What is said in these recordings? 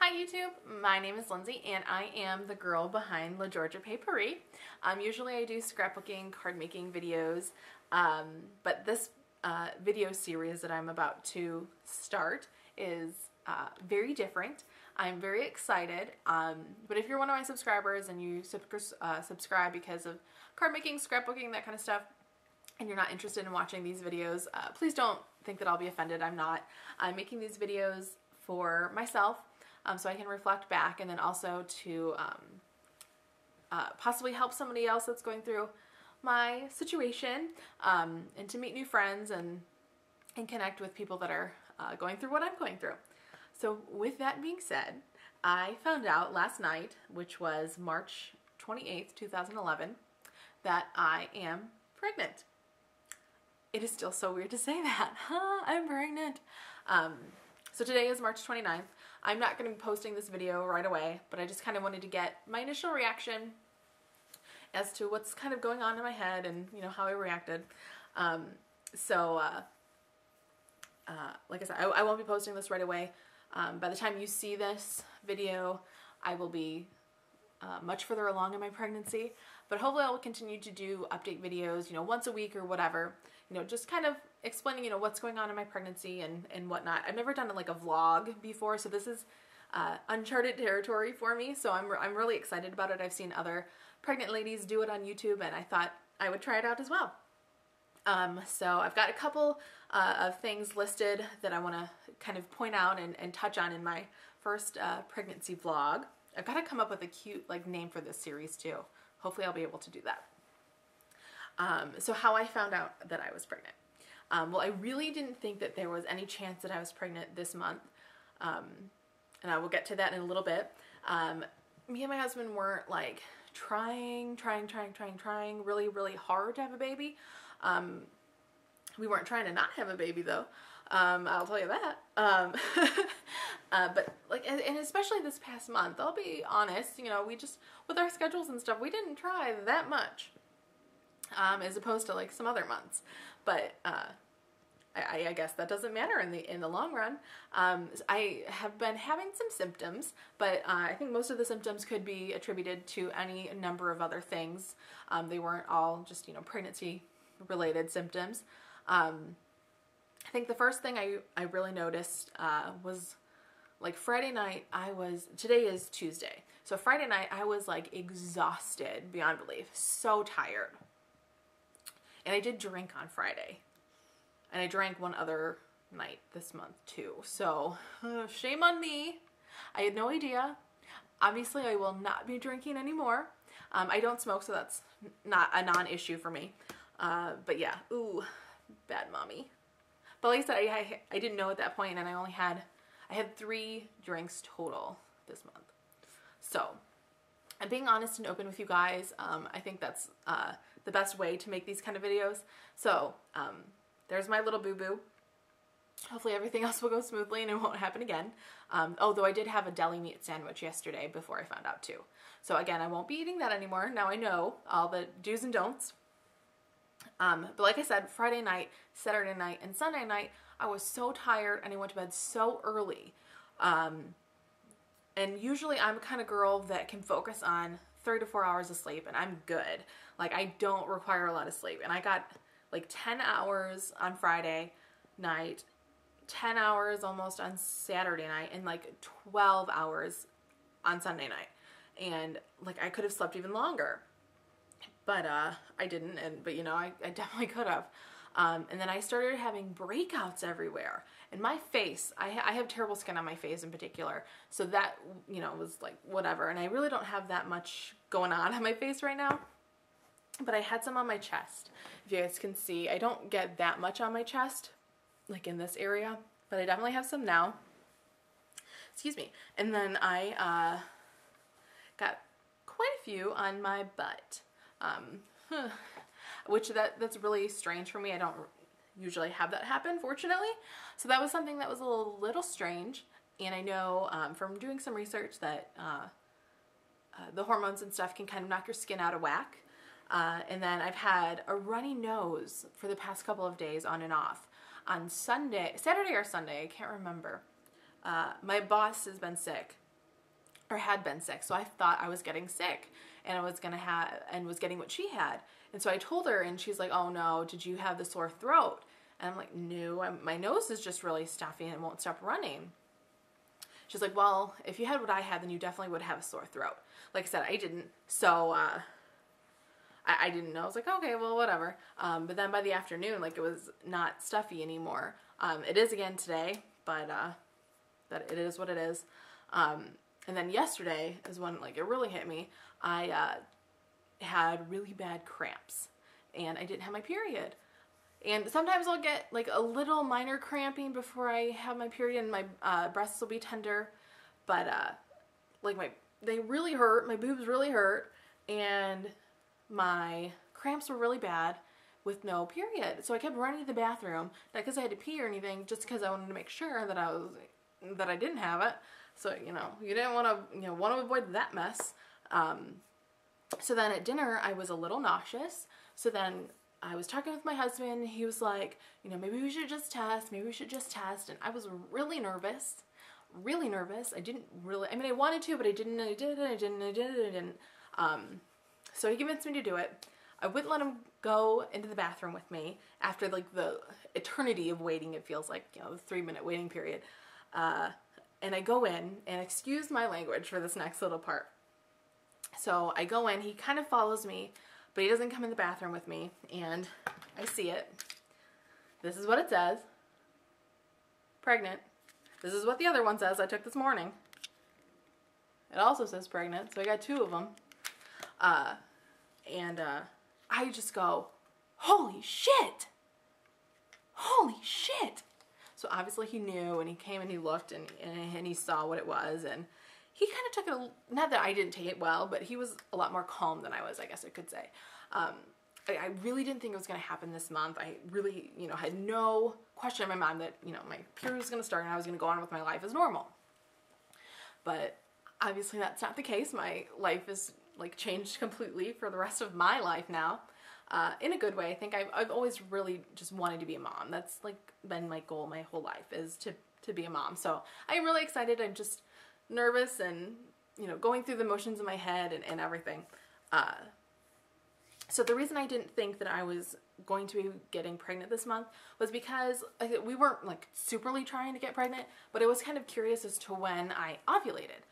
Hi YouTube, my name is Lindsay and I am the girl behind La Georgia Paperie. Usually I do scrapbooking, card making videos, but this video series that I'm about to start is very different. I'm very excited, but if you're one of my subscribers and you subscribe because of card making, scrapbooking, that kind of stuff, and you're not interested in watching these videos, please don't think that I'll be offended. I'm not. I'm making these videos for myself, so I can reflect back, and then also to possibly help somebody else that's going through my situation, and to meet new friends and connect with people that are going through what I'm going through. So with that being said, I found out last night, which was March 28th, 2011, that I am pregnant. It is still so weird to say that. I'm pregnant. So today is March 29th. I'm not going to be posting this video right away, but I just kind of wanted to get my initial reaction as to what's kind of going on in my head and, you know, how I reacted. Like I said, I won't be posting this right away. By the time you see this video, I will be much further along in my pregnancy, but hopefully I will continue to do update videos, you know, once a week or whatever, you know, just kind of explaining, you know, what's going on in my pregnancy and whatnot. I've never done like a vlog before, so this is uncharted territory for me, so I'm really excited about it. I've seen other pregnant ladies do it on YouTube, and I thought I would try it out as well. So I've got a couple of things listed that I want to kind of point out and touch on in my first pregnancy vlog. I've got to come up with a cute like name for this series too. Hopefully I'll be able to do that. So how I found out that I was pregnant. Well, I really didn't think that there was any chance that I was pregnant this month. And I will get to that in a little bit. Me and my husband weren't like trying really, really hard to have a baby. We weren't trying to not have a baby though. I'll tell you that. But like, and especially this past month, I'll be honest, you know, we just, with our schedules and stuff, we didn't try that much, as opposed to like some other months. But, I guess that doesn't matter in the long run. I have been having some symptoms, but I think most of the symptoms could be attributed to any number of other things. They weren't all just, you know, pregnancy related symptoms. I think the first thing I really noticed was like Friday night. Today is Tuesday, so Friday night I was like exhausted beyond belief, so tired. And I did drink on Friday. And I drank one other night this month too. So shame on me. I had no idea. Obviously I will not be drinking anymore. I don't smoke, so that's not a non-issue for me. But yeah, ooh, bad mommy. But like I said, I didn't know at that point, and I had 3 drinks total this month. So I'm being honest and open with you guys. I think that's the best way to make these kind of videos. So there's my little boo-boo. Hopefully everything else will go smoothly and it won't happen again. Although I did have a deli meat sandwich yesterday before I found out too. So again, I won't be eating that anymore. Now I know all the do's and don'ts. But like I said, Friday night, Saturday night, and Sunday night, I was so tired and I went to bed so early. And usually I'm the kind of girl that can focus on 3 to 4 hours of sleep and I'm good. Like, I don't require a lot of sleep. And I got like 10 hours on Friday night, 10 hours almost on Saturday night, and like 12 hours on Sunday night. And like, I could have slept even longer, but I didn't. But you know, I definitely could have. And then I started having breakouts everywhere. And my face, I have terrible skin on my face in particular. So that, you know, was like whatever. And I really don't have that much going on my face right now. But I had some on my chest. If you guys can see, I don't get that much on my chest, like in this area, but I definitely have some now. Excuse me. And then I got quite a few on my butt, which that's really strange for me. I don't usually have that happen, fortunately. So that was something that was a little strange. And I know from doing some research that the hormones and stuff can kind of knock your skin out of whack. And then I've had a runny nose for the past couple of days on and off. On Saturday or Sunday, I can't remember. My boss has been sick or had been sick. So I thought I was getting sick and I was going to have, and was getting what she had. And so I told her, and she's like, oh no, did you have the sore throat? And I'm like, no, my nose is just really stuffy and it won't stop running. She's like, well, if you had what I had, then you definitely would have a sore throat. Like I said, I didn't. So, I didn't know. I was like, okay, well, whatever. But then by the afternoon, like, it was not stuffy anymore. It is again today, but that it is what it is. And then yesterday is when, like, it really hit me. I had really bad cramps, and I didn't have my period. And sometimes I'll get, like, a little minor cramping before I have my period, and my breasts will be tender. But, like, they really hurt. My boobs really hurt, and my cramps were really bad with no period. So I kept running to the bathroom, not because I had to pee or anything, just because I wanted to make sure that I didn't have it. So, you know, you didn't want to avoid that mess. So then at dinner, I was a little nauseous. So then I was talking with my husband. He was like, you know, maybe we should just test. Maybe we should just test. And I was really nervous. Really nervous. I wanted to, but I didn't. So he convinced me to do it. I wouldn't let him go into the bathroom with me after, like, the eternity of waiting. It feels like, you know, the 3-minute waiting period. And I go in, and excuse my language for this next little part. So I go in, he kind of follows me, but he doesn't come in the bathroom with me, and I see it. This is what it says. Pregnant. This is what the other one says I took this morning. It also says pregnant, so I got 2 of them. I just go, holy shit! Holy shit! So obviously he knew, and he came and he looked, and he saw what it was, and he kind of took it, not that I didn't take it well, but he was a lot more calm than I was, I guess I could say. I really didn't think it was going to happen this month. I really, you know, had no question in my mind that, you know, my period was going to start and I was going to go on with my life as normal. But obviously that's not the case. My life is, like, changed completely for the rest of my life now. In a good way. I think I've always really just wanted to be a mom. That's, like, been my goal my whole life, is to be a mom. So I'm really excited. I'm just nervous and, you know, going through the motions in my head and everything. So the reason I didn't think that I was going to be getting pregnant this month was because we weren't, like, superly trying to get pregnant, but I was kind of curious as to when I ovulated.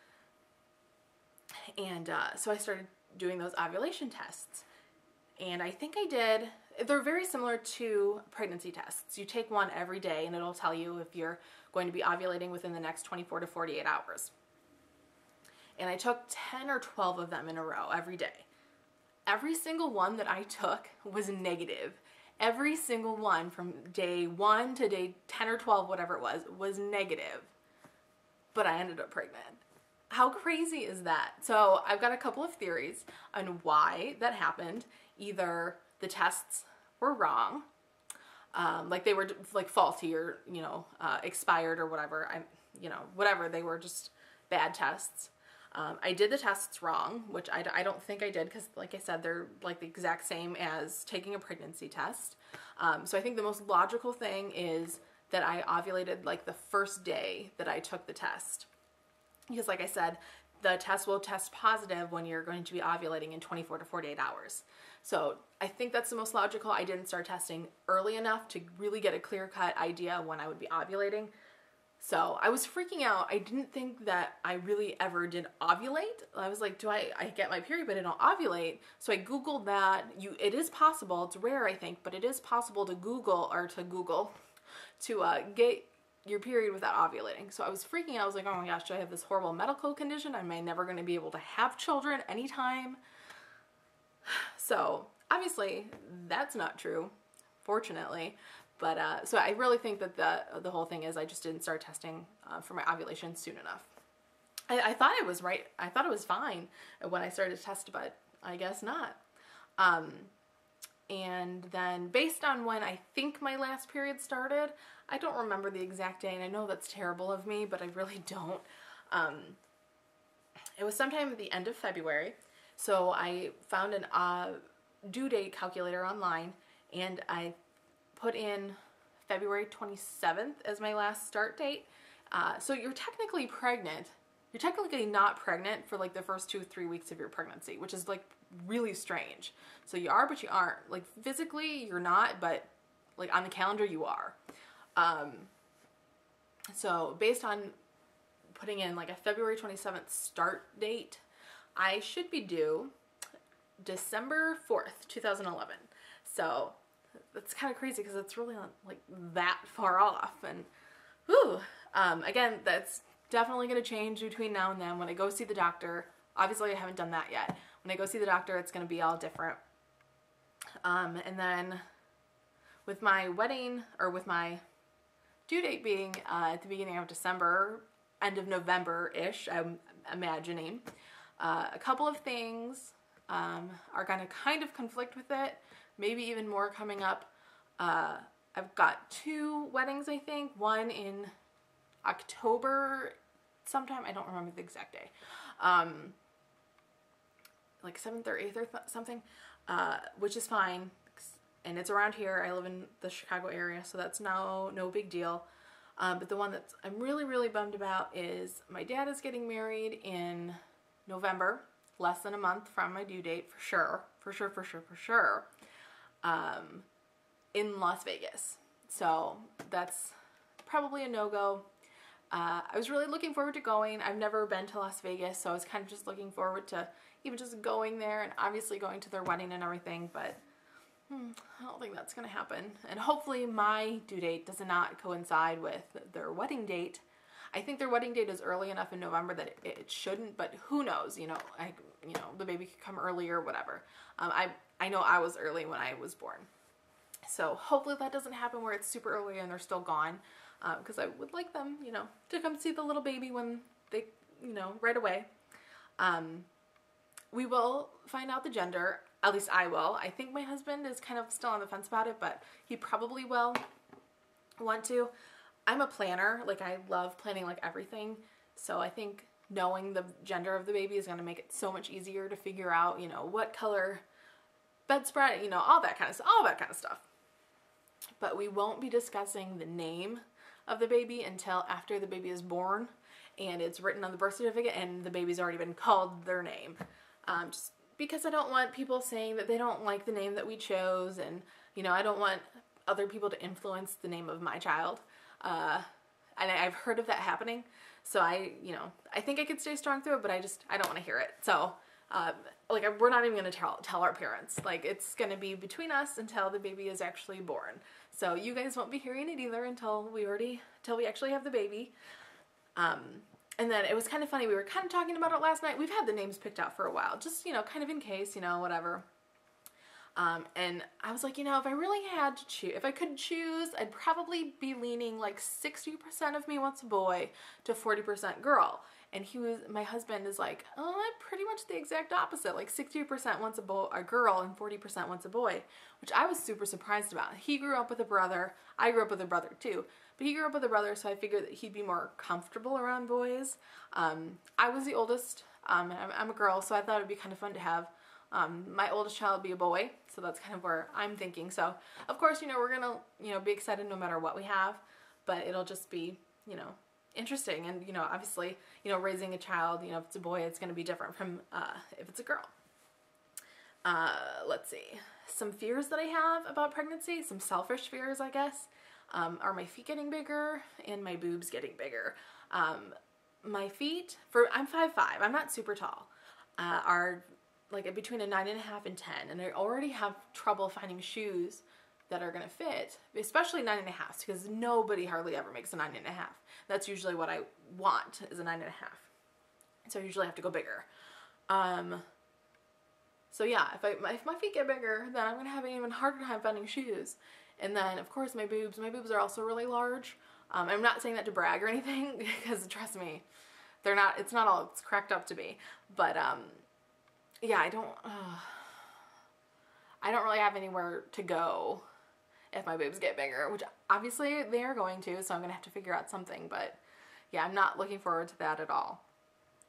And so I started doing those ovulation tests. And I think I did, they're very similar to pregnancy tests. You take one every day and it'll tell you if you're going to be ovulating within the next 24 to 48 hours. And I took 10 or 12 of them in a row every day. Every single one that I took was negative. Every single one from day 1 to day 10 or 12, whatever it was negative. But I ended up pregnant. How crazy is that? So I've got a couple of theories on why that happened. Either the tests were wrong, like they were, like, faulty or, you know, expired or whatever. Whatever. They were just bad tests. I did the tests wrong, which I don't think I did, because, like I said, they're, like, the exact same as taking a pregnancy test. So I think the most logical thing is that I ovulated, like, the first day that I took the test. Because, like I said, the test will test positive when you're going to be ovulating in 24 to 48 hours. So I think that's the most logical. I didn't start testing early enough to really get a clear-cut idea when I would be ovulating. So I was freaking out. I didn't think that I really ever did ovulate. I was like, I get my period, but I don't ovulate. So I Googled that. It is possible. It's rare, I think, but it is possible to get your period without ovulating. So I was freaking out. I was like, oh my gosh, do I have this horrible medical condition? Am I never going to be able to have children anytime? So obviously that's not true, fortunately. But so I really think that the whole thing is I just didn't start testing for my ovulation soon enough. I thought it was right. I thought it was fine when I started to test, but I guess not. And then based on when I think my last period started, I don't remember the exact day, and I know that's terrible of me, but I really don't. It was sometime at the end of February, so I found an due date calculator online, and I put in February 27th as my last start date. So you're technically pregnant you're technically not pregnant for like the first 2 or 3 weeks of your pregnancy, which is like really strange. So you are, but you aren't. Like physically you're not, but like on the calendar you are. So based on putting in like a February 27th start date, I should be due December 4th, 2011. So that's kind of crazy because it's really not like that far off. And whew, again, that's definitely going to change between now and then. When I go see the doctor, obviously I haven't done that yet. When I go see the doctor, it's going to be all different. And then with my wedding, or with my due date being at the beginning of December, end of November-ish, I'm imagining, a couple of things are going to kind of conflict with it. Maybe even more coming up. I've got 2 weddings, I think. One in October sometime. I don't remember the exact day. Like 7th or 8th or something, which is fine. And it's around here. I live in the Chicago area, so that's no big deal. But the one that I'm really, really bummed about is my dad is getting married in November, less than a month from my due date, for sure. In Las Vegas. So that's probably a no-go. I was really looking forward to going. I've never been to Las Vegas, so I was kind of just looking forward to even just going there, and obviously going to their wedding and everything, but I don't think that's going to happen. And hopefully my due date does not coincide with their wedding date. I think their wedding date is early enough in November that it shouldn't, but who knows, the baby could come early or whatever. I know I was early when I was born. So hopefully that doesn't happen where it's super early and they're still gone, because I would like them, to come see the little baby when they, right away. We will find out the gender. At least I will. I think my husband is kind of still on the fence about it, but he probably will want to. I'm a planner. Like, I love planning like everything. So I think knowing the gender of the baby is going to make it so much easier to figure out, what color bedspread, all that kind of stuff. But we won't be discussing the name of the baby until after the baby is born and it's written on the birth certificate and the baby's already been called their name. Just because I don't want people saying that they don't like the name that we chose, and I don't want other people to influence the name of my child. And I've heard of that happening, so I think I could stay strong through it, but I don't want to hear it. So we're not even going to tell our parents. Like, it's going to be between us until the baby is actually born. So you guys won't be hearing it either until we actually have the baby. And then it was kind of funny. We were kind of talking about it last night. We've had the names picked out for a while, just, kind of in case, whatever. And I was like, if I really had to choose, if I could choose, I'd probably be leaning like 60% of me wants a boy to 40% girl. And my husband is like, oh, I'm pretty much the exact opposite. Like 60% wants a girl and 40% wants a boy, which I was super surprised about. He grew up with a brother. I grew up with a brother too, but he grew up with a brother, so I figured that he'd be more comfortable around boys. I was the oldest. I'm a girl, so I thought it'd be kind of fun to have my oldest child be a boy. So that's kind of where I'm thinking. So of course, we're gonna, be excited no matter what we have, but it'll just be, interesting. And, obviously, raising a child, if it's a boy, it's going to be different from if it's a girl. Let's see. Some fears that I have about pregnancy, some selfish fears, I guess, are my feet getting bigger and my boobs getting bigger. My feet, I'm 5'5", I'm not super tall, are like between a 9.5 and 10, and I already have trouble finding shoes that are going to fit, especially 9.5, because nobody hardly ever makes a 9.5. That's usually what I want, is a 9.5. So I usually have to go bigger. So yeah, if my feet get bigger, then I'm going to have an even harder time finding shoes. And then, of course, my boobs are also really large. I'm not saying that to brag or anything, because trust me, it's not all it's cracked up to be. But, yeah, I don't really have anywhere to go if my boobs get bigger, which obviously they are going to, so I'm going to have to figure out something. But yeah, I'm not looking forward to that at all.